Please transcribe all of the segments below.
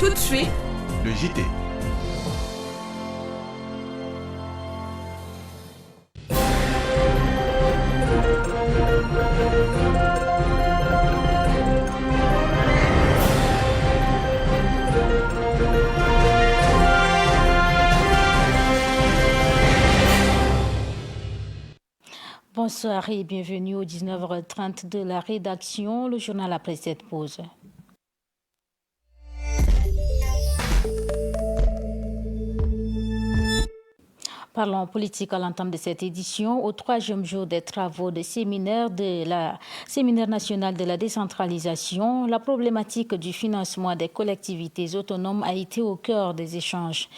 Tout de suite, le JT. Bonsoir et bienvenue au 19h30 de la rédaction, le journal après cette pause. Parlons politique à l'entame de cette édition. Au troisième jour des travaux de séminaire national de la décentralisation, la problématique du financement des collectivités autonomes a été au cœur des échanges.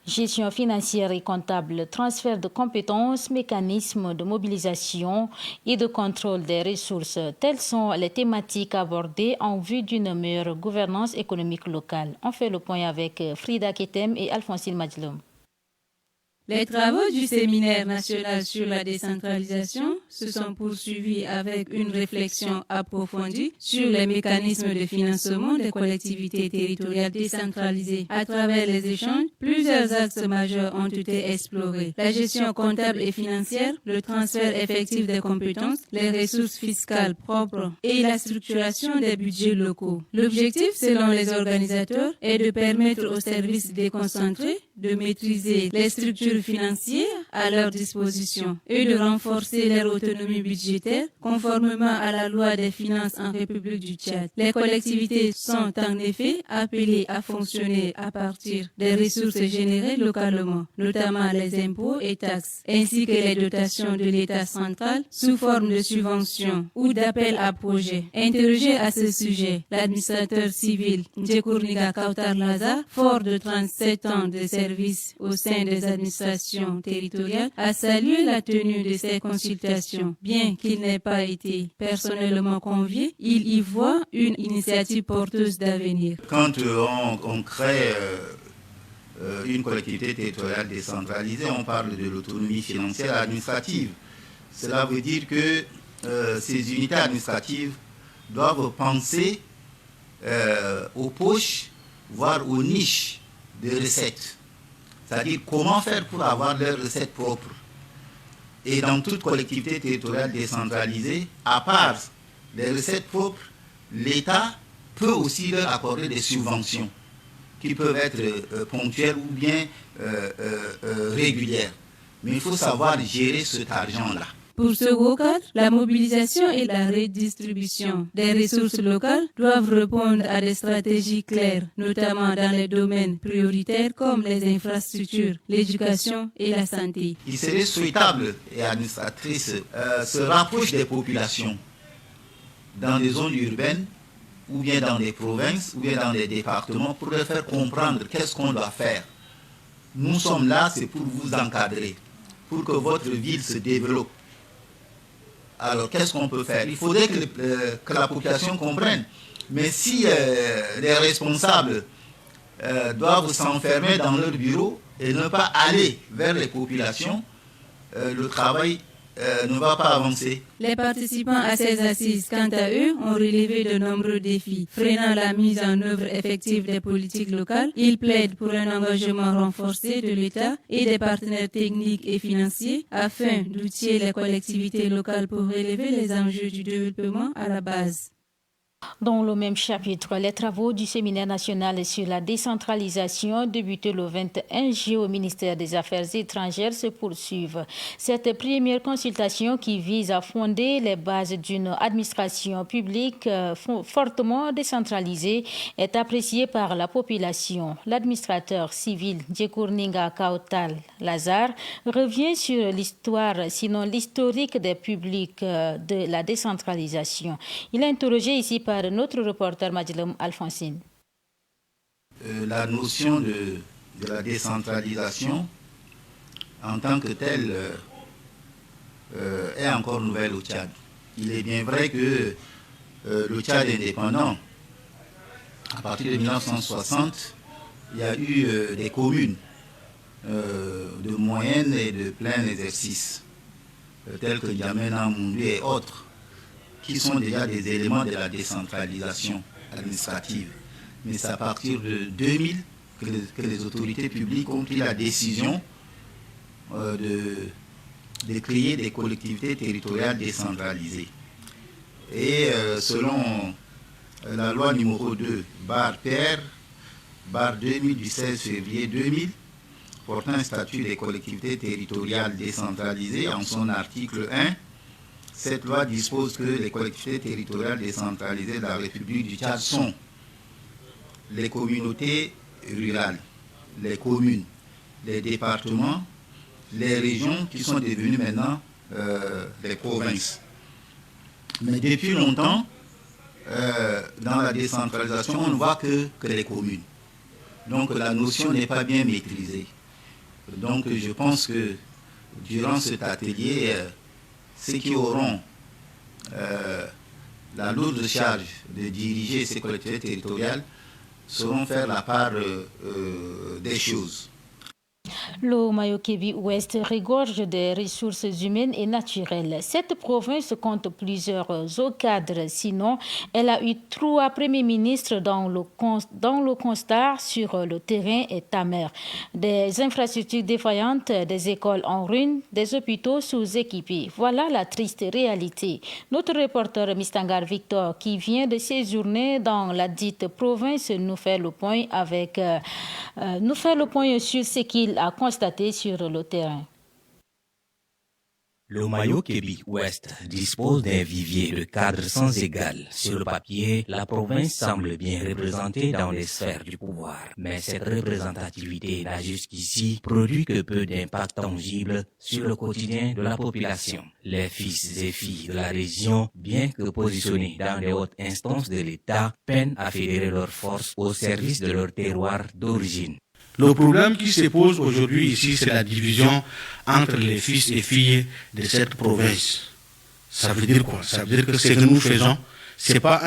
Gestion financière et comptable, transfert de compétences, mécanismes de mobilisation et de contrôle des ressources, telles sont les thématiques abordées en vue d'une meilleure gouvernance économique locale. On fait le point avec Frida Ketem et Alphonsine Madjlom. Les travaux du séminaire national sur la décentralisation se sont poursuivis avec une réflexion approfondie sur les mécanismes de financement des collectivités territoriales décentralisées. À travers les échanges, plusieurs axes majeurs ont été explorés. La gestion comptable et financière, le transfert effectif des compétences, les ressources fiscales propres et la structuration des budgets locaux. L'objectif, selon les organisateurs, est de permettre aux services déconcentrés de maîtriser les structures financières à leur disposition et de renforcer leur autonomie budgétaire conformément à la loi des finances en République du Tchad. Les collectivités sont en effet appelées à fonctionner à partir des ressources générées localement, notamment les impôts et taxes, ainsi que les dotations de l'État central sous forme de subventions ou d'appels à projets. Interrogé à ce sujet, l'administrateur civil Djekourniga Kautar Lazar, fort de 37 ans de service au sein des administrations territoriales, a salué la tenue de ces consultations. Bien qu'il n'ait pas été personnellement convié, il y voit une initiative porteuse d'avenir. Quand on crée une collectivité territoriale décentralisée, on parle de l'autonomie financière et administrative. Cela veut dire que ces unités administratives doivent penser aux poches, voire aux niches de recettes. C'est-à-dire comment faire pour avoir leurs recettes propres. Et dans toute collectivité territoriale décentralisée, à part les recettes propres, l'État peut aussi leur accorder des subventions qui peuvent être ponctuelles ou bien régulières. Mais il faut savoir gérer cet argent-là. Pour ce haut cadre, la mobilisation et la redistribution des ressources locales doivent répondre à des stratégies claires, notamment dans les domaines prioritaires comme les infrastructures, l'éducation et la santé. Il serait souhaitable et administratrice se rapproche des populations dans des zones urbaines ou bien dans des provinces ou bien dans des départements pour leur faire comprendre qu'est-ce qu'on doit faire. Nous sommes là, c'est pour vous encadrer, pour que votre ville se développe. Alors, qu'est-ce qu'on peut faire? Il faudrait que la population comprenne. Mais si les responsables doivent s'enfermer dans leur bureau et ne pas aller vers les populations, le travail ne va pas avancer. Les participants à ces assises, quant à eux, ont relevé de nombreux défis, freinant la mise en œuvre effective des politiques locales. Ils plaident pour un engagement renforcé de l'État et des partenaires techniques et financiers afin d'outiller les collectivités locales pour relever les enjeux du développement à la base. Dans le même chapitre, les travaux du séminaire national sur la décentralisation débutés le 21 juillet au ministère des Affaires étrangères se poursuivent. Cette première consultation qui vise à fonder les bases d'une administration publique fortement décentralisée est appréciée par la population. L'administrateur civil Djekourniga Kautar Lazar revient sur l'histoire, sinon l'historique des publics de la décentralisation. Il est interrogé ici par notre reporter Madjlom Alphonsine. La notion de la décentralisation en tant que telle est encore nouvelle au Tchad. Il est bien vrai que le Tchad est indépendant. À partir de 1960, il y a eu des communes de moyenne et de plein exercice, telles que N'Djamena, Moundou et autres, qui sont déjà des éléments de la décentralisation administrative. mais c'est à partir de 2000 que les autorités publiques ont pris la décision de créer des collectivités territoriales décentralisées. Et selon la loi numéro 2, PR, 2000 du 16 février 2000, portant un statut des collectivités territoriales décentralisées, en son article 1, cette loi dispose que les collectivités territoriales décentralisées de la République du Tchad sont les communautés rurales, les communes, les départements, les régions qui sont devenues maintenant les provinces. Mais depuis longtemps, dans la décentralisation, on ne voit que les communes. Donc la notion n'est pas bien maîtrisée. Donc je pense que durant cet atelier, ceux qui auront la lourde charge de diriger ces collectivités territoriales sauront faire la part des choses. Le Mayo-Kébi Ouest regorge des ressources humaines et naturelles. Cette province compte plusieurs hauts cadres, sinon elle a eu 3 premiers ministres dont le constat sur le terrain est amer. Des infrastructures défaillantes, des écoles en ruine, des hôpitaux sous-équipés. Voilà la triste réalité. Notre reporter Mistangar Victor, qui vient de séjourner dans la dite province, nous fait le point sur ce qu'il a constaté sur le terrain. Le Mayo-Kébi Ouest dispose d'un vivier de cadres sans égal. Sur le papier, la province semble bien représentée dans les sphères du pouvoir. Mais cette représentativité n'a jusqu'ici produit que peu d'impact tangible sur le quotidien de la population. Les fils et filles de la région, bien que positionnés dans les hautes instances de l'État, peinent à fédérer leurs forces au service de leur terroir d'origine. Le problème qui se pose aujourd'hui ici, c'est la division entre les fils et filles de cette province. Ça veut dire quoi? Ça veut dire que ce que nous faisons, c'est pas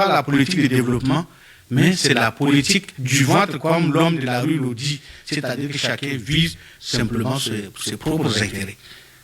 la politique de développement, mais c'est la politique du ventre, comme l'homme de la rue le dit. C'est-à-dire que chacun vise simplement ses propres intérêts.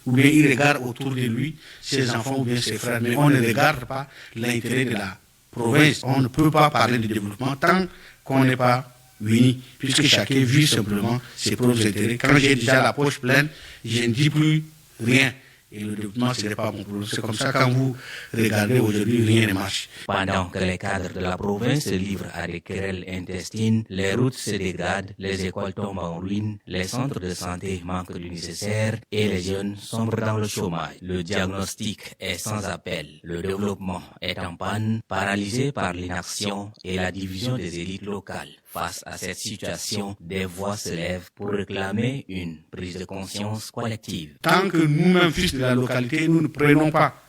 Ou bien il regarde autour de lui ses enfants ou bien ses frères, mais on ne regarde pas l'intérêt de la province. On ne peut pas parler de développement tant qu'on n'est pas unis, puisque chacun vit simplement ses propres intérêts. Quand j'ai déjà la poche pleine, je ne dis plus rien. Et le développement, ce n'est pas mon problème. C'est comme ça, quand vous regardez aujourd'hui, rien ne marche. Pendant que les cadres de la province se livrent à des querelles intestines, les routes se dégradent, les écoles tombent en ruine, les centres de santé manquent du nécessaire et les jeunes sombrent dans le chômage. Le diagnostic est sans appel. Le développement est en panne, paralysé par l'inaction et la division des élites locales. Face à cette situation, des voix se lèvent pour réclamer une prise de conscience collective. Tant que nous-mêmes, fils de la localité, nous ne prenons pas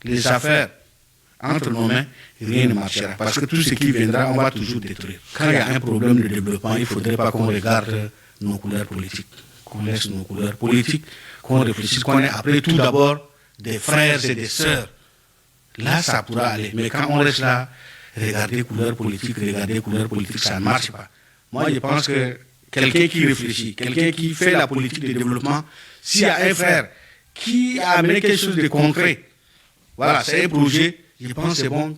les affaires entre nos mains, rien ne marchera. Parce que tout ce qui viendra, on va toujours détruire. Quand il y a un problème de développement, il ne faudrait pas qu'on regarde nos couleurs politiques, qu'on laisse nos couleurs politiques, qu'on réfléchisse, qu'on est après tout d'abord des frères et des sœurs. Là, ça pourra aller. Mais quand on reste là, regarder couleur politique, ça ne marche pas. Moi, je pense que quelqu'un qui réfléchit, quelqu'un qui fait la politique de développement, s'il y a un frère qui a amené quelque chose de concret, voilà, c'est un projet, je pense que c'est bon,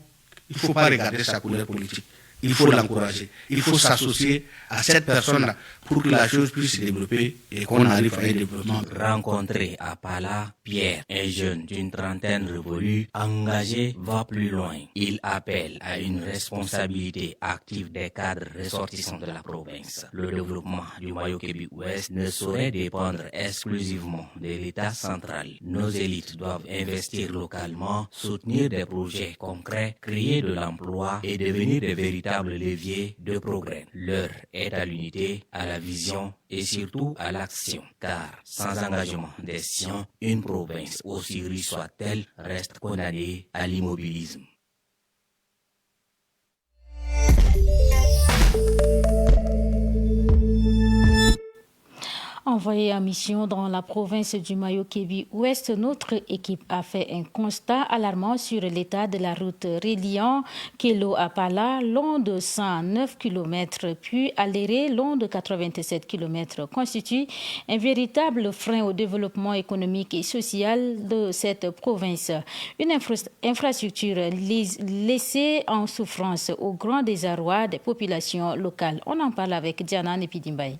il ne faut pas regarder sa couleur politique. Il faut l'encourager. Il faut s'associer à cette personne-là pour que la chose puisse se développer et qu'on arrive à un développement. Rencontré à Pala, Pierre, un jeune d'une trentaine révolue, engagé, va plus loin. Il appelle à une responsabilité active des cadres ressortissants de la province. Le développement du Mayo-Kébi Ouest ne saurait dépendre exclusivement de l'État central. Nos élites doivent investir localement, soutenir des projets concrets, créer de l'emploi et devenir des véritables levier de progrès. L'heure est à l'unité, à la vision et surtout à l'action. Car sans engagement des siens, une province aussi riche soit-elle reste condamnée à l'immobilisme. On Envoyé en mission dans la province du Mayo-Kébi-Ouest, notre équipe a fait un constat alarmant sur l'état de la route reliant Kélo à Pala, long de 109 km, puis Aléré, long de 87 km, constitue un véritable frein au développement économique et social de cette province. Une infrastructure laissée en souffrance au grand désarroi des populations locales. On en parle avec Diana Nepidimbaye.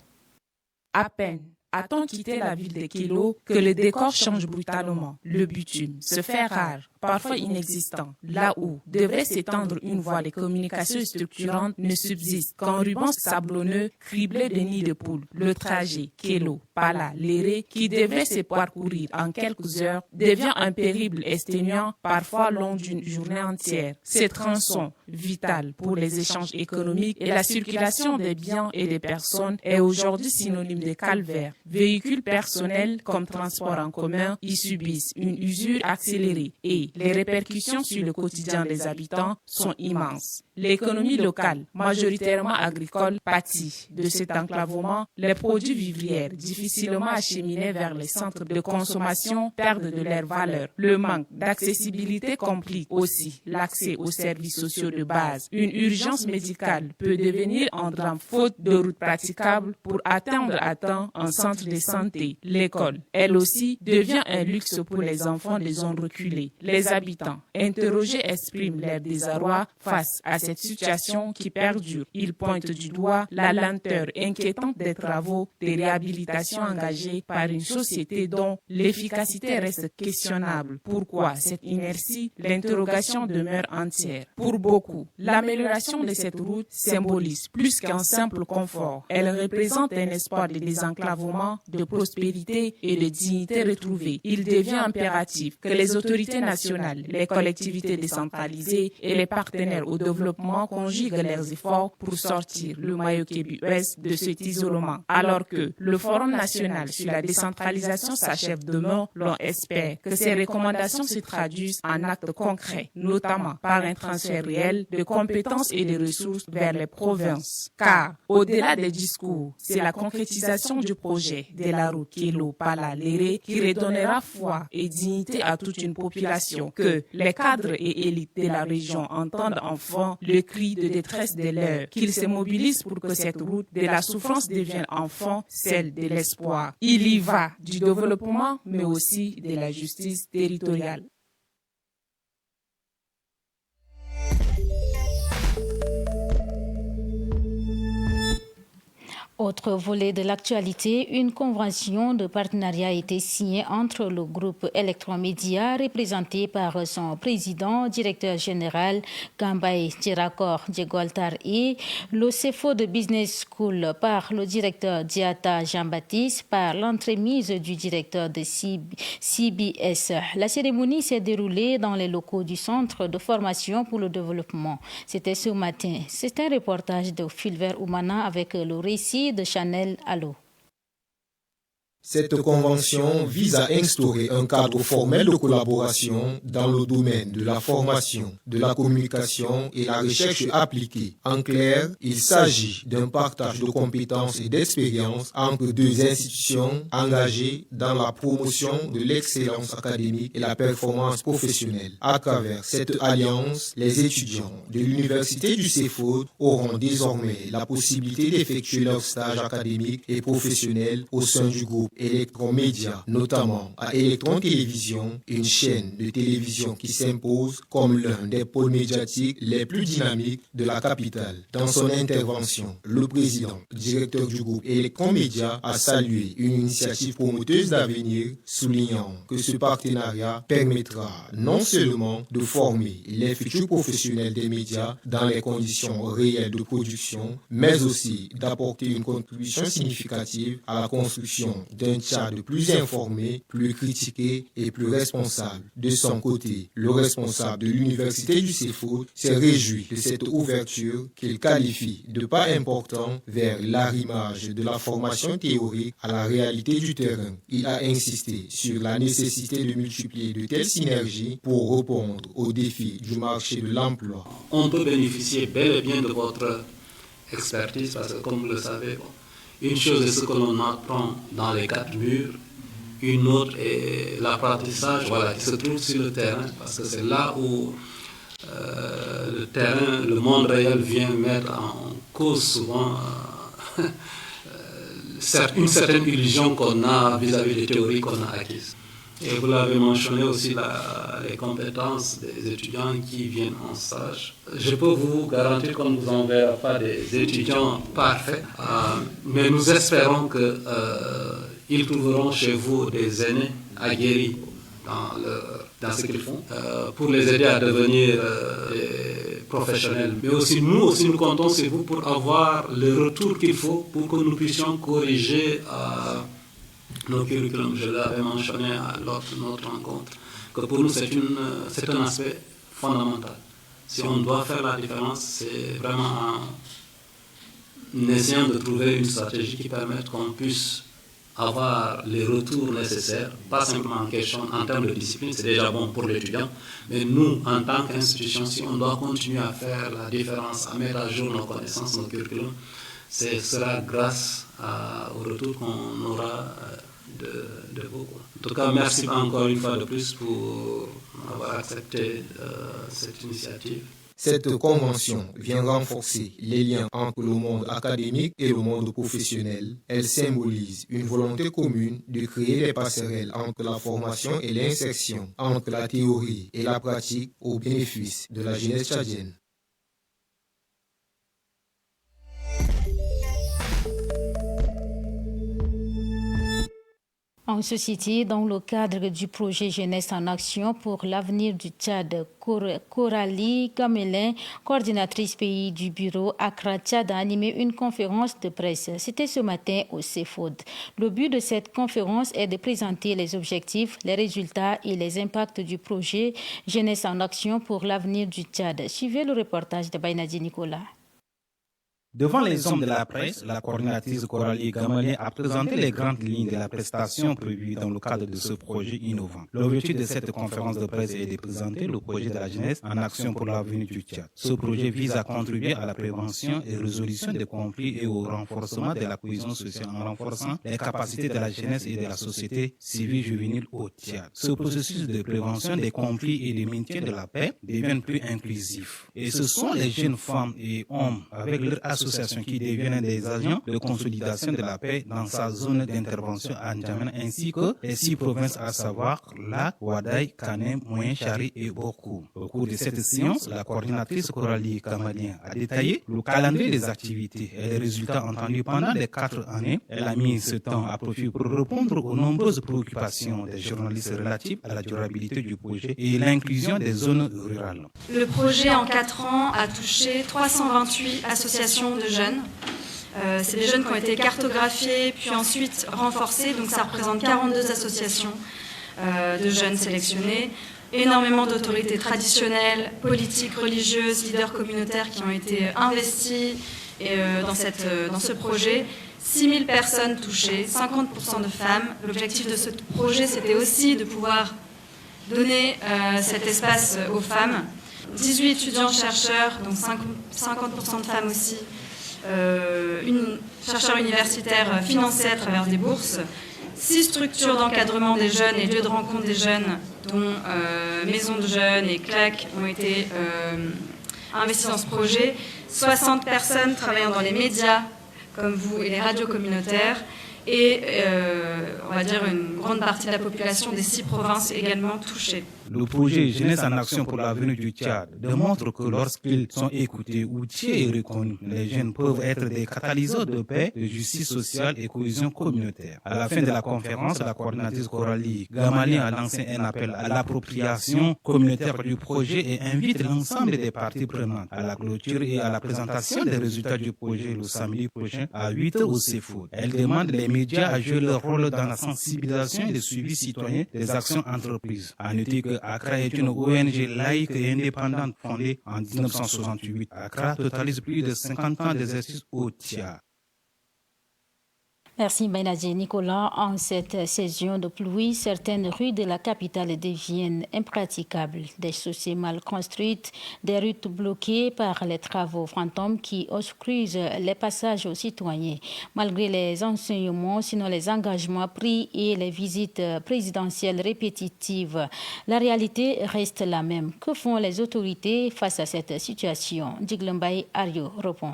À peine a-t-on quitté la ville de Kélo que le décor change brutalement. Le bitume se fait rare, parfois inexistant. Là où devrait s'étendre une voie de communication structurante ne subsiste qu'un ruban sablonneux criblé de nids de poules. Le trajet Kélo, Pala, Léré, qui devrait se parcourir en quelques heures, devient un périple exténuant, parfois long d'une journée entière. Ces tronçons, vital pour les échanges économiques et la circulation des biens et des personnes, est aujourd'hui synonyme de calvaire. Véhicules personnels comme transport en commun y subissent une usure accélérée et les répercussions sur le quotidien des habitants sont immenses. L'économie locale, majoritairement agricole, pâtit de cet enclavement. Les produits vivrières, difficilement acheminés vers les centres de consommation, perdent de leur valeur. Le manque d'accessibilité complique aussi l'accès aux services sociaux de base. Une urgence médicale peut devenir un drame faute de routes praticables pour atteindre à temps un centre de santé. L'école, elle aussi, devient un luxe pour les enfants des zones reculées. Les habitants, interrogés, expriment leur désarroi face à cette situation qui perdure. Ils pointent du doigt la lenteur inquiétante des travaux de réhabilitation engagés par une société dont l'efficacité reste questionnable. Pourquoi cette inertie? L'interrogation demeure entière. Pour beaucoup, l'amélioration de cette route symbolise plus qu'un simple confort. Elle représente un espoir de désenclavement, de prospérité et de dignité retrouvée. Il devient impératif que les autorités nationales, les collectivités décentralisées et les partenaires au développement conjuguent leurs efforts pour sortir le Mayo-Kébi-Ouest de cet isolement. Alors que le Forum national sur la décentralisation s'achève demain, l'on espère que ces recommandations se traduisent en actes concrets, notamment par un transfert réel de compétences et de ressources vers les provinces. Car, au-delà des discours, c'est la concrétisation du projet de la route Kélo-Pala-Léré qui redonnera foi et dignité à toute une population, que les cadres et élites de la région entendent enfin le cri de détresse de l'heure, qu'ils se mobilisent pour que cette route de la souffrance devienne enfin celle de l'espoir. Il y va du développement, mais aussi de la justice territoriale. Autre volet de l'actualité, une convention de partenariat a été signée entre le groupe Electromédia, représenté par son président, directeur général Gambaye Djerakor Djegoltar, et le CFO de Business School par le directeur Diata Jean-Baptiste, par l'entremise du directeur de CBS. La cérémonie s'est déroulée dans les locaux du Centre de formation pour le développement. C'était ce matin. C'est un reportage de Fulver Oumana avec le récit de Chanel Allo. Cette convention vise à instaurer un cadre formel de collaboration dans le domaine de la formation, de la communication et la recherche appliquée. En clair, il s'agit d'un partage de compétences et d'expériences entre deux institutions engagées dans la promotion de l'excellence académique et la performance professionnelle. À travers cette alliance, les étudiants de l'université du CEFOD auront désormais la possibilité d'effectuer leur stage académique et professionnel au sein du groupe Electromédia, notamment à Electron Télévision, une chaîne de télévision qui s'impose comme l'un des pôles médiatiques les plus dynamiques de la capitale. Dans son intervention, le président, directeur du groupe Electromédia, a salué une initiative promoteuse d'avenir, soulignant que ce partenariat permettra non seulement de former les futurs professionnels des médias dans les conditions réelles de production, mais aussi d'apporter une contribution significative à la construction d'un Tchad plus informé, plus critiqué et plus responsable. De son côté, le responsable de l'université du CEFOD s'est réjoui de cette ouverture qu'il qualifie de pas important vers l'arrimage de la formation théorique à la réalité du terrain. Il a insisté sur la nécessité de multiplier de telles synergies pour répondre aux défis du marché de l'emploi. On peut bénéficier bel et bien de votre expertise parce que, comme vous le savez, Une chose est ce que l'on apprend dans les 4 murs, une autre est l'apprentissage qui se trouve sur le terrain, parce que c'est là où le terrain, le monde réel vient mettre en cause souvent une certaine illusion qu'on a vis-à-vis des théories qu'on a acquises. Et vous l'avez mentionné aussi, les compétences des étudiants qui viennent en stage. Je peux vous garantir qu'on ne vous enverra pas des étudiants parfaits, mais nous espérons qu'ils trouveront chez vous des aînés aguerris dans ce qu'ils font, pour les aider à devenir des professionnels. Mais aussi nous comptons sur vous pour avoir le retour qu'il faut pour que nous puissions corriger nos curriculums. Je l'avais mentionné lors de notre rencontre, que pour nous c'est un aspect fondamental. Si on doit faire la différence, c'est vraiment en essayant de trouver une stratégie qui permette qu'on puisse avoir les retours nécessaires, pas simplement en termes de discipline, c'est déjà bon pour l'étudiant, mais nous, en tant qu'institution, si on doit continuer à faire la différence, à mettre à jour nos connaissances, nos curriculums, ce sera grâce au retour qu'on aura de vous. En tout cas, merci encore une fois de plus pour avoir accepté cette initiative. Cette convention vient renforcer les liens entre le monde académique et le monde professionnel. Elle symbolise une volonté commune de créer des passerelles entre la formation et l'insertion, entre la théorie et la pratique au bénéfice de la jeunesse tchadienne. En société, dans le cadre du projet Jeunesse en action pour l'avenir du Tchad, Coralie Gamelin, coordinatrice pays du bureau Accra Tchad, a animé une conférence de presse. C'était ce matin au CEFOD. Le but de cette conférence est de présenter les objectifs, les résultats et les impacts du projet Jeunesse en action pour l'avenir du Tchad. Suivez le reportage de Bainadi Nicolas. Devant les hommes de la presse, la coordinatrice Coralie Gamelin a présenté les grandes lignes de la prestation prévue dans le cadre de ce projet innovant. L'objectif de cette conférence de presse est de présenter le projet de la jeunesse en action pour l'avenir du Tchad. Ce projet vise à contribuer à la prévention et résolution des conflits et au renforcement de la cohésion sociale en renforçant les capacités de la jeunesse et de la société civile juvénile au Tchad. Ce processus de prévention des conflits et de maintien de la paix devient plus inclusif. Et ce sont les jeunes femmes et hommes avec leur association qui deviennent des agents de consolidation de la paix dans sa zone d'intervention à N'Djamena ainsi que les 6 provinces à savoir la Ouadaï, Kanem, Moyen Chari et Bokou. Au cours de cette séance, la coordinatrice Coralie Gamelin a détaillé le calendrier des activités et les résultats entendus pendant les 4 années. Elle a mis ce temps à profit pour répondre aux nombreuses préoccupations des journalistes relatives à la durabilité du projet et l'inclusion des zones rurales. Le projet en 4 ans a touché 328 associations de jeunes. C'est des jeunes qui ont été cartographiés puis ensuite renforcés, donc ça représente 42 associations de jeunes sélectionnés, énormément d'autorités traditionnelles, politiques, religieuses, leaders communautaires qui ont été investis dans ce projet. 6000 personnes touchées, 50% de femmes. L'objectif de ce projet, c'était aussi de pouvoir donner cet espace aux femmes. 18 étudiants-chercheurs, donc 50% de femmes aussi, chercheurs universitaires financés à travers des bourses, 6 structures d'encadrement des jeunes et lieux de rencontre des jeunes, dont Maison de Jeunes et CLAC, ont été investis dans ce projet, 60 personnes travaillant dans les médias, comme vous, et les radios communautaires, et on va dire une grande partie de la population des 6 provinces également touchées. Le projet Jeunesse en action pour l'avenir du Tchad démontre que lorsqu'ils sont écoutés, outillés et reconnus, les jeunes peuvent être des catalyseurs de paix, de justice sociale et cohésion communautaire. À la fin de la conférence, la coordinatrice Coralie Gamelin a lancé un appel à l'appropriation communautaire du projet et invite l'ensemble des parties prenantes à la clôture et à la présentation des résultats du projet le samedi prochain à 8h au CEFOD. Elle demande les médias à jouer leur rôle dans la sensibilisation et le suivi citoyen des actions entreprises. À noter que Accra est une ONG laïque et indépendante fondée en 1968. Accra totalise plus de 50 ans d'exercice au Tchad. Merci Benazé Nicolas. En cette saison de pluie, certaines rues de la capitale deviennent impraticables. Des chaussées mal construites, des routes bloquées par les travaux fantômes qui obstruent les passages aux citoyens. Malgré les enseignements, sinon les engagements pris et les visites présidentielles répétitives, la réalité reste la même. Que font les autorités face à cette situation? Djiglambay Ario répond.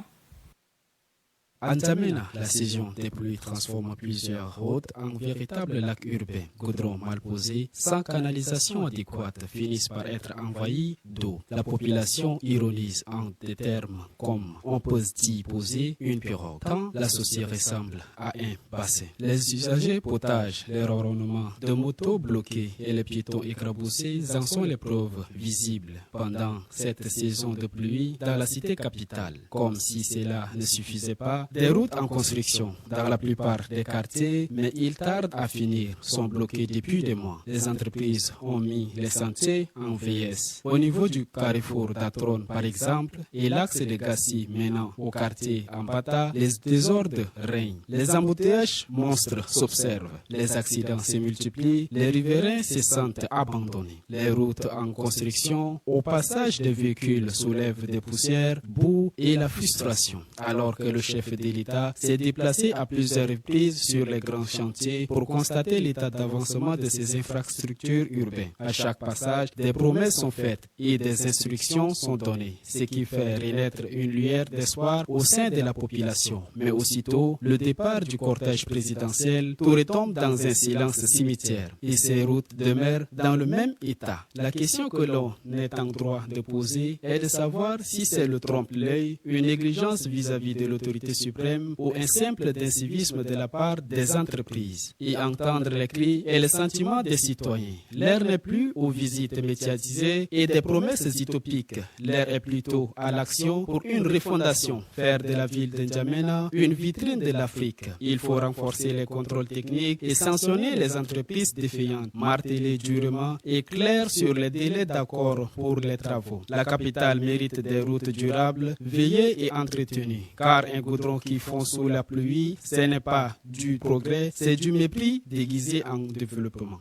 En N'Djamena, la saison des pluies transforme plusieurs routes en véritables lacs urbains. Goudron mal posé, sans canalisation adéquate, finissent par être envahis d'eau. La population ironise en des termes comme on peut y poser une pirogue, quand la société ressemble à un bassin. Les usagers potagent, les ronronnements de motos bloqués et les piétons écraboussés en sont les preuves visibles pendant cette saison de pluie dans la cité capitale. Comme si cela ne suffisait pas, des routes en construction dans la plupart des quartiers, mais ils tardent à finir, sont bloquées depuis des mois. Les entreprises ont mis les sentiers en VS. Au niveau du carrefour d'Atron, par exemple, et l'axe de Gassi menant au quartier Ambata, les désordres règnent. Les embouteillages monstres s'observent. Les accidents se multiplient. Les riverains se sentent abandonnés. Les routes en construction, au passage des véhicules soulèvent des poussières, boue et la frustration. Alors que le chef de l'État s'est déplacé à plusieurs reprises sur les grands chantiers pour constater l'état d'avancement de ces infrastructures urbaines. À chaque passage, des promesses sont faites et des instructions sont données, ce qui fait renaître une lueur d'espoir au sein de la population. Mais aussitôt, le départ du cortège présidentiel, tout retombe dans un silence cimetière et ces routes demeurent dans le même état. La question que l'on est en droit de poser est de savoir si c'est le trompe-l'œil, une négligence vis-à-vis de l'autorité suprême ou un simple incivisme de la part des entreprises. Et entendre les cris et les sentiments des citoyens. L'heure n'est plus aux visites médiatisées et des promesses utopiques. L'heure est plutôt à l'action pour une refondation. Faire de la ville de N'Djamena une vitrine de l'Afrique. Il faut renforcer les contrôles techniques et sanctionner les entreprises défaillantes. Marteler durement et clair sur les délais d'accord pour les travaux. La capitale mérite des routes durables, veillées et entretenues. Car un goudron qui fond sous la pluie, ce n'est pas du progrès, c'est du mépris déguisé en développement.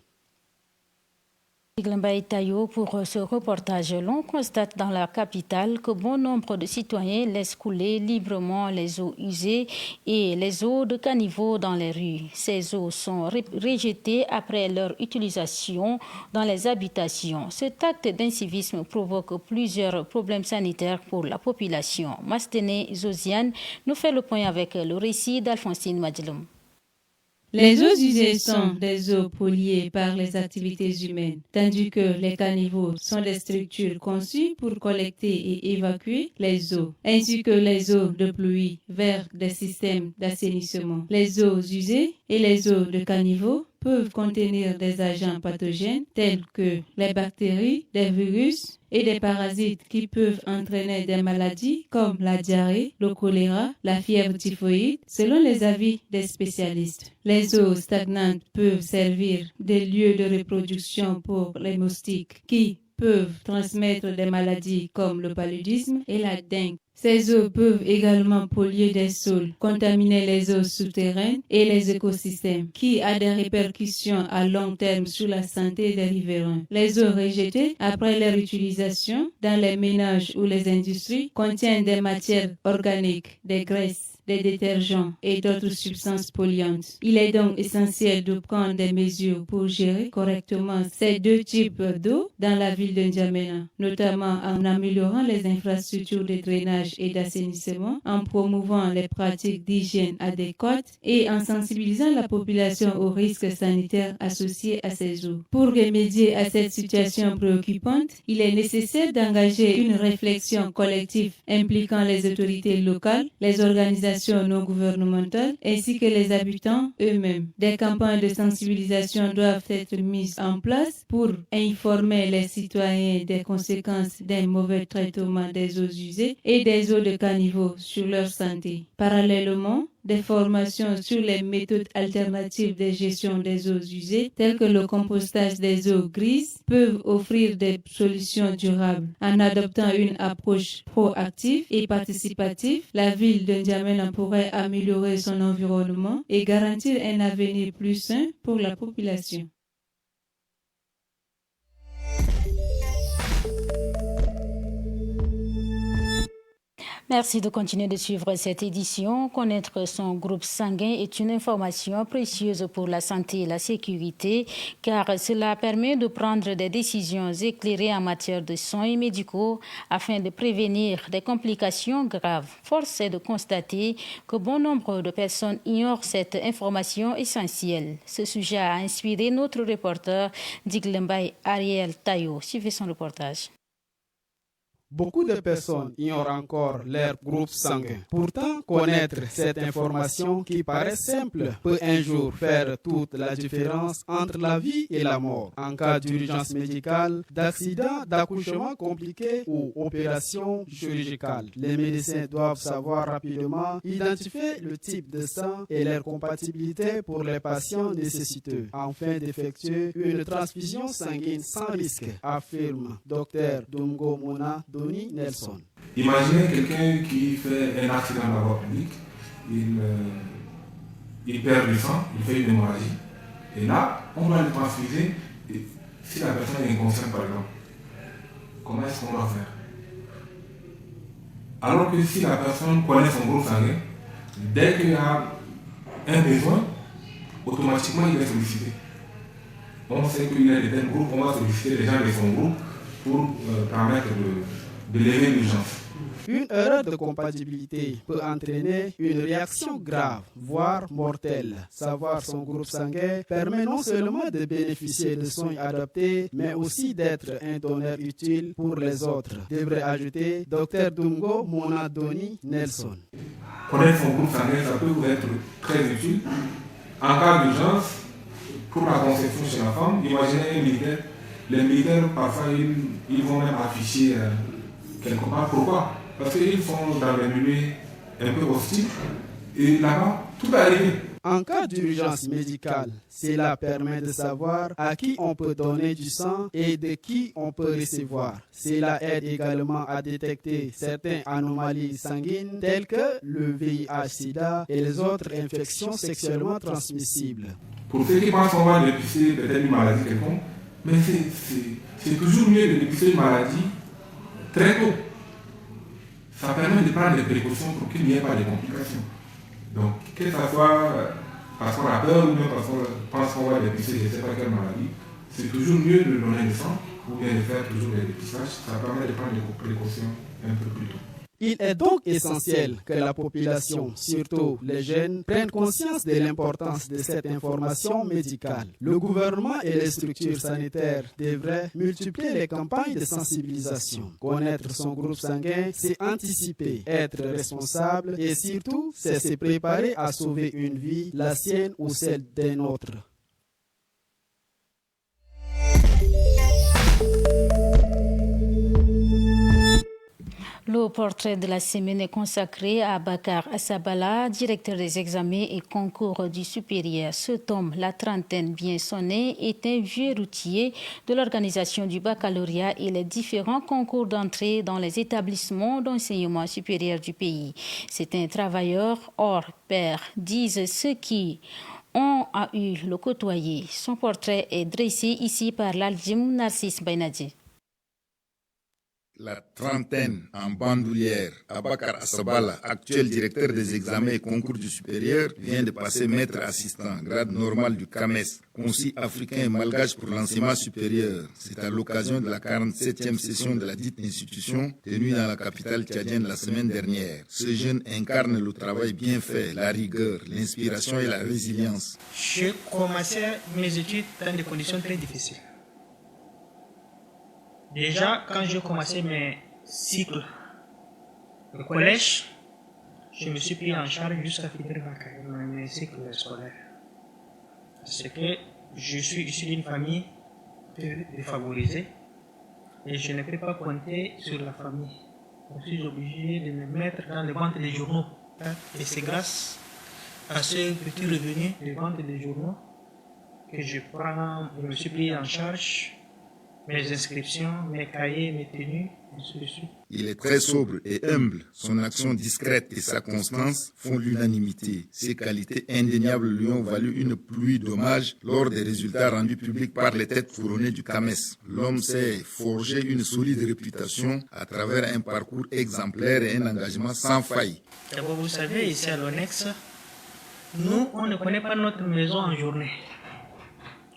Pour ce reportage, l'on constate dans la capitale que bon nombre de citoyens laissent couler librement les eaux usées et les eaux de caniveau dans les rues. Ces eaux sont rejetées après leur utilisation dans les habitations. Cet acte d'incivisme provoque plusieurs problèmes sanitaires pour la population. Mastene Zosiane nous fait le point avec le récit d'Alphonsine Madjiloum. Les eaux usées sont des eaux polluées par les activités humaines, tandis que les caniveaux sont des structures conçues pour collecter et évacuer les eaux, ainsi que les eaux de pluie vers des systèmes d'assainissement. Les eaux usées et les eaux de caniveaux peuvent contenir des agents pathogènes tels que les bactéries, des virus et des parasites qui peuvent entraîner des maladies comme la diarrhée, le choléra, la fièvre typhoïde, selon les avis des spécialistes. Les eaux stagnantes peuvent servir de lieux de reproduction pour les moustiques qui peuvent transmettre des maladies comme le paludisme et la dengue. Ces eaux peuvent également polluer des sols, contaminer les eaux souterraines et les écosystèmes, qui a des répercussions à long terme sur la santé des riverains. Les eaux rejetées après leur utilisation dans les ménages ou les industries contiennent des matières organiques, des graisses, des détergents et d'autres substances polluantes. Il est donc essentiel de prendre des mesures pour gérer correctement ces deux types d'eau dans la ville de N'Djamena, notamment en améliorant les infrastructures de drainage et d'assainissement, en promouvant les pratiques d'hygiène adéquates et en sensibilisant la population aux risques sanitaires associés à ces eaux. Pour remédier à cette situation préoccupante, il est nécessaire d'engager une réflexion collective impliquant les autorités locales, les organisations non gouvernementales ainsi que les habitants eux-mêmes. Des campagnes de sensibilisation doivent être mises en place pour informer les citoyens des conséquences d'un mauvais traitement des eaux usées et des eaux de caniveau sur leur santé. Parallèlement, des formations sur les méthodes alternatives de gestion des eaux usées, telles que le compostage des eaux grises, peuvent offrir des solutions durables. En adoptant une approche proactive et participative, la ville de N'Djamena pourrait améliorer son environnement et garantir un avenir plus sain pour la population. Merci de continuer de suivre cette édition. Connaître son groupe sanguin est une information précieuse pour la santé et la sécurité, car cela permet de prendre des décisions éclairées en matière de soins médicaux afin de prévenir des complications graves. Force est de constater que bon nombre de personnes ignorent cette information essentielle. Ce sujet a inspiré notre reporter Diglembay Ariel Tayo. Suivez son reportage. Beaucoup de personnes ignorent encore leur groupe sanguin. Pourtant, connaître cette information qui paraît simple peut un jour faire toute la différence entre la vie et la mort. En cas d'urgence médicale, d'accident, d'accouchement compliqué ou opération chirurgicale, les médecins doivent savoir rapidement identifier le type de sang et leur compatibilité pour les patients nécessiteux, afin d'effectuer une transfusion sanguine sans risque, affirme Dr Dumgo Mona Doni Nelson. Imaginez quelqu'un qui fait un accident dans la voie publique, il perd du sang, il fait une hémorragie. Et là, on doit le transfuser. Si la personne est inconsciente, par exemple, comment est-ce qu'on doit faire? Alors que si la personne connaît son groupe sanguin, dès qu'il y a un besoin, automatiquement il est sollicité. On sait qu'il y a des tels groupes, on va solliciter les gens de son groupe pour permettre de lever l'urgence. Une erreur de compatibilité peut entraîner une réaction grave, voire mortelle. Savoir son groupe sanguin permet non seulement de bénéficier de soins adaptés, mais aussi d'être un donneur utile pour les autres, devrait ajouter Dr Dumgo Mona Doni Nelson. Connaître son groupe sanguin, ça peut vous être très utile. En cas d'urgence, pour la conception chez la femme, imaginez un militaire. Les militaires, parfois, ils vont même afficher quelque part. Pourquoi? Parce qu'ils sont dans les milieux un peu hostiles et là-bas, tout peut arriver. En cas d'urgence médicale, cela permet de savoir à qui on peut donner du sang et de qui on peut recevoir. Cela aide également à détecter certaines anomalies sanguines telles que le VIH-Sida et les autres infections sexuellement transmissibles. Pour ceux qui pensent qu'on va dépister peut-être une maladie quelconque, mais c'est toujours mieux de dépister une maladie très tôt. Ça permet de prendre des précautions pour qu'il n'y ait pas de complications. Donc, que ce soit parce qu'on a peur ou bien parce qu'on pense qu'on va dépister je ne sais pas quelle maladie, c'est toujours mieux de donner le sang ou bien de faire toujours des dépistages. Ça permet de prendre des précautions un peu plus tôt. Il est donc essentiel que la population, surtout les jeunes, prennent conscience de l'importance de cette information médicale. Le gouvernement et les structures sanitaires devraient multiplier les campagnes de sensibilisation. Connaître son groupe sanguin, c'est anticiper, être responsable et surtout, c'est se préparer à sauver une vie, la sienne ou celle d'un autre. Le portrait de la semaine est consacré à Bakar Assabala, directeur des examens et concours du supérieur. Ce tome, la trentaine bien sonnée, est un vieux routier de l'organisation du baccalauréat et les différents concours d'entrée dans les établissements d'enseignement supérieur du pays. C'est un travailleur hors pair, disent ceux qui ont eu le côtoyer. Son portrait est dressé ici par l'Aljim Narcisse Bainadji. La trentaine en bandoulière, Abakar Assabala, actuel directeur des examens et concours du supérieur, vient de passer maître assistant, grade normal du CAMES, Conseil africain et malgache pour l'enseignement supérieur. C'est à l'occasion de la 47e session de la dite institution, tenue dans la capitale tchadienne la semaine dernière. Ce jeune incarne le travail bien fait, la rigueur, l'inspiration et la résilience. J'ai commencé mes études dans des conditions très difficiles. Déjà, quand j'ai commencé mes cycles de collège, je me suis pris en charge jusqu'à finir mes cycles scolaires. Parce que je suis issu d'une famille défavorisée et je ne peux pas compter sur la famille. Je suis obligé de me mettre dans les ventes des journaux. Et c'est grâce à ce petit revenu de vente des journaux que je me suis pris en charge mes inscriptions, mes cahiers, mes tenues, ainsi de suite. Il est très sobre et humble. Son action discrète et sa constance font l'unanimité. Ses qualités indéniables lui ont valu une pluie d'hommages lors des résultats rendus publics par les têtes couronnées du CAMES. L'homme s'est forgé une solide réputation à travers un parcours exemplaire et un engagement sans faille. D'abord, vous savez, ici à l'ONEX, nous, on ne connaît pas notre maison en journée.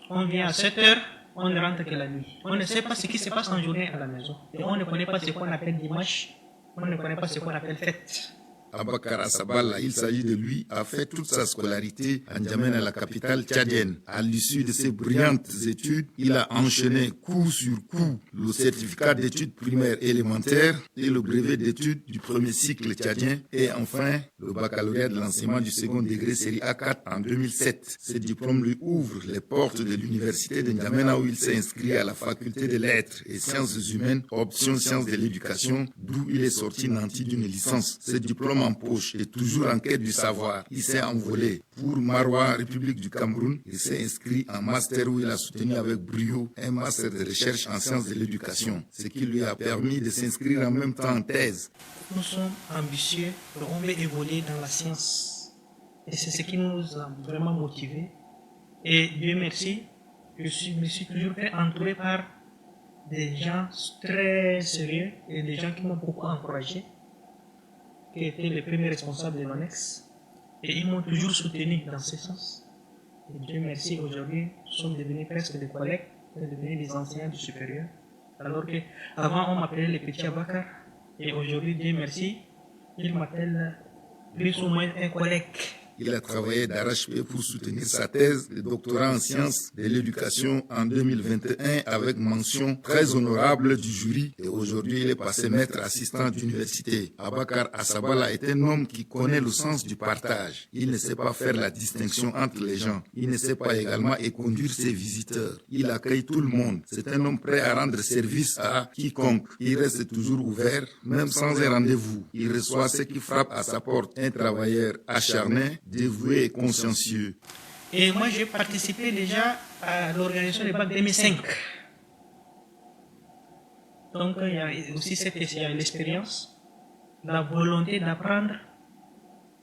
On vient à 7 heures, on ne rentre que la nuit. On ne sait pas ce qui se passe en journée à la maison. Et on ne connaît pas ce qu'on appelle dimanche. On ne connaît pas ce qu'on appelle fête. Abakar Asabala, il s'agit de lui, a fait toute sa scolarité à N'Djamena, la capitale tchadienne. À l'issue de ses brillantes études, il a enchaîné coup sur coup le certificat d'études primaires élémentaires et le brevet d'études du premier cycle tchadien et enfin le baccalauréat de l'enseignement du second degré série A4 en 2007. Ce diplôme lui ouvre les portes de l'université de N'Djamena où il s'est inscrit à la faculté des lettres et sciences humaines, option sciences de l'éducation, d'où il est sorti nanti d'une licence. Ce diplôme en poche et toujours en quête du savoir. Il s'est envolé pour Maroua, République du Cameroun. Il s'est inscrit en master où il a soutenu avec brio un master de recherche en sciences de l'éducation, ce qui lui a permis de s'inscrire en même temps en thèse. Nous sommes ambitieux et on veut évoluer dans la science. Et c'est ce qui nous a vraiment motivés. Et Dieu merci, je me suis toujours fait entourer par des gens très sérieux et des gens qui m'ont beaucoup encouragé, qui étaient les premiers responsables de l'ONEX, et ils m'ont toujours soutenu dans ce sens. Et Dieu merci, aujourd'hui, nous sommes devenus presque des collègues, nous sommes devenus des enseignants du supérieur, alors qu'avant on m'appelait les petits Abakar, et aujourd'hui, Dieu merci, ils m'appellent plus ou moins un collègue. Il a travaillé d'arrache-pied pour soutenir sa thèse de doctorat en sciences de l'éducation en 2021 avec mention très honorable du jury et aujourd'hui il est passé maître assistant d'université. Abakar Asabala est un homme qui connaît le sens du partage. Il ne sait pas faire la distinction entre les gens. Il ne sait pas également conduire ses visiteurs. Il accueille tout le monde. C'est un homme prêt à rendre service à quiconque. Il reste toujours ouvert, même sans un rendez-vous. Il reçoit ceux qui frappent à sa porte. Un travailleur acharné, dévoué et consciencieux. Et moi, j'ai participé déjà à l'organisation des bacs 2005. Donc, il y a aussi l'expérience, la volonté d'apprendre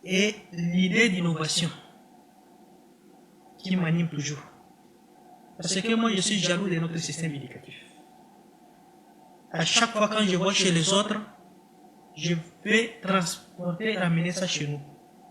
et l'idée d'innovation qui m'anime toujours. Parce que moi, je suis jaloux de notre système éducatif. À chaque fois quand je vois chez les autres, je vais transporter, ramener ça chez nous.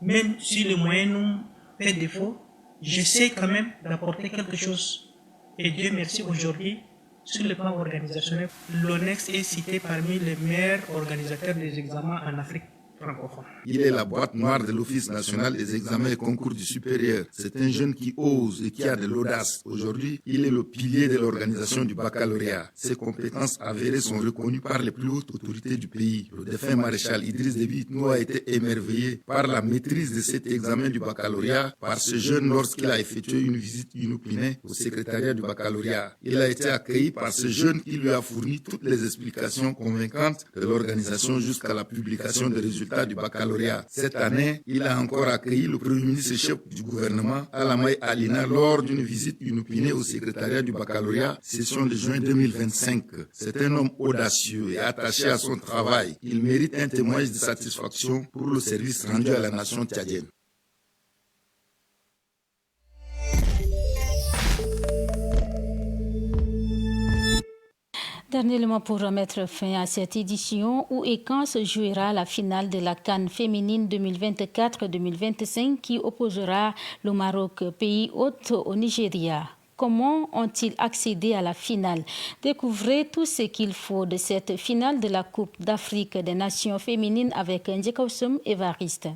Même si le moyen nous fait défaut, j'essaie quand même d'apporter quelque chose. Et Dieu merci, aujourd'hui, sur le plan organisationnel, l'ONEX est cité parmi les meilleurs organisateurs des examens en Afrique francophone. Il est la boîte noire de l'Office national des examens et concours du supérieur. C'est un jeune qui ose et qui a de l'audace. Aujourd'hui, il est le pilier de l'organisation du baccalauréat. Ses compétences avérées sont reconnues par les plus hautes autorités du pays. Le défunt maréchal Idriss Déby Itno a été émerveillé par la maîtrise de cet examen du baccalauréat par ce jeune lorsqu'il a effectué une visite inopinée au secrétariat du baccalauréat. Il a été accueilli par ce jeune qui lui a fourni toutes les explications convaincantes de l'organisation jusqu'à la publication des résultats du baccalauréat. Cette année, il a encore accueilli le premier ministre chef du gouvernement, Alamay Alina, lors d'une visite inopinée au secrétariat du baccalauréat, session de juin 2025. C'est un homme audacieux et attaché à son travail. Il mérite un témoignage de satisfaction pour le service rendu à la nation tchadienne. Dernier mot pour mettre fin à cette édition où et quand se jouera la finale de la CAN féminine 2024-2025 qui opposera le Maroc, pays hôte, au Nigeria. Comment ont-ils accédé à la finale? Découvrez tout ce qu'il faut de cette finale de la Coupe d'Afrique des Nations féminines avec Ndjekaoussoum Évariste.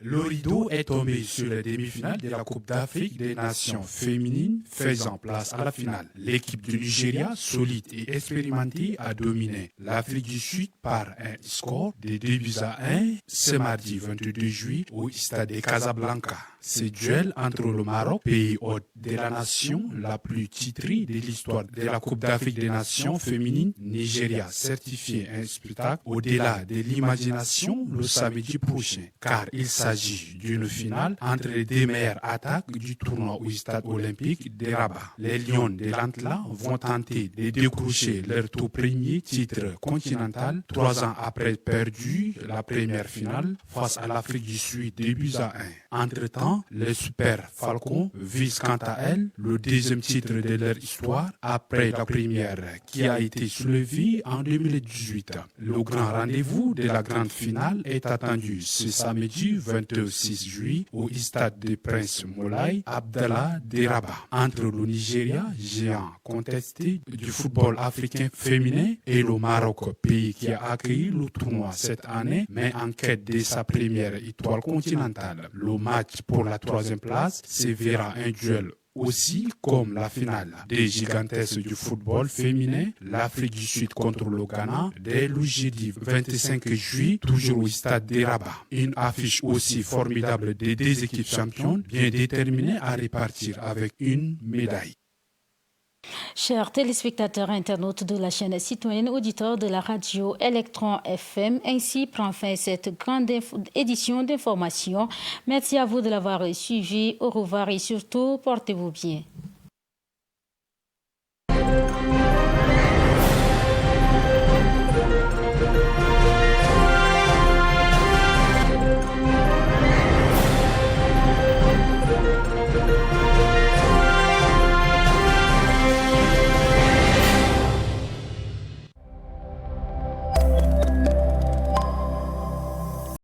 Le rideau est tombé sur les demi-finales de la Coupe d'Afrique des Nations féminines, faisant place à la finale. L'équipe du Nigeria, solide et expérimentée, a dominé l'Afrique du Sud par un score de 2-1 ce mardi 22 juillet au stade de Casablanca. Ce duel entre le Maroc, pays hôte de la nation la plus titrée de l'histoire de la Coupe d'Afrique des Nations féminines, Nigeria, certifié un spectacle au-delà de l'imagination le samedi prochain, car il s'agit d'une finale entre les deux meilleures attaques du tournoi au stade olympique de Rabat. Les Lions de l'Antla vont tenter de décrocher leur tout premier titre continental 3 ans après perdu la première finale face à l'Afrique du Sud 2-1. Entre-temps, les Super Falcons visent quant à elles le deuxième titre de leur histoire après la première qui a été soulevée en 2018. Le grand rendez-vous de la grande finale est attendu ce samedi 26 juillet au stade de Prince Moulay Abdallah de Rabat entre le Nigeria, géant contesté du football africain féminin, et le Maroc, pays qui a accueilli le tournoi cette année mais en quête de sa première étoile continentale. Le match pour la 3e place se verra un duel aussi comme la finale des gigantesses du football féminin, l'Afrique du Sud contre le Ghana, dès le jeudi 25 juillet, toujours au stade de Rabat. Une affiche aussi formidable des deux équipes championnes, bien déterminées à repartir avec une médaille. Chers téléspectateurs internautes de la chaîne citoyenne, auditeurs de la radio Electron FM, ainsi prend fin cette grande édition d'information. Merci à vous de l'avoir suivi. Au revoir et surtout, portez-vous bien.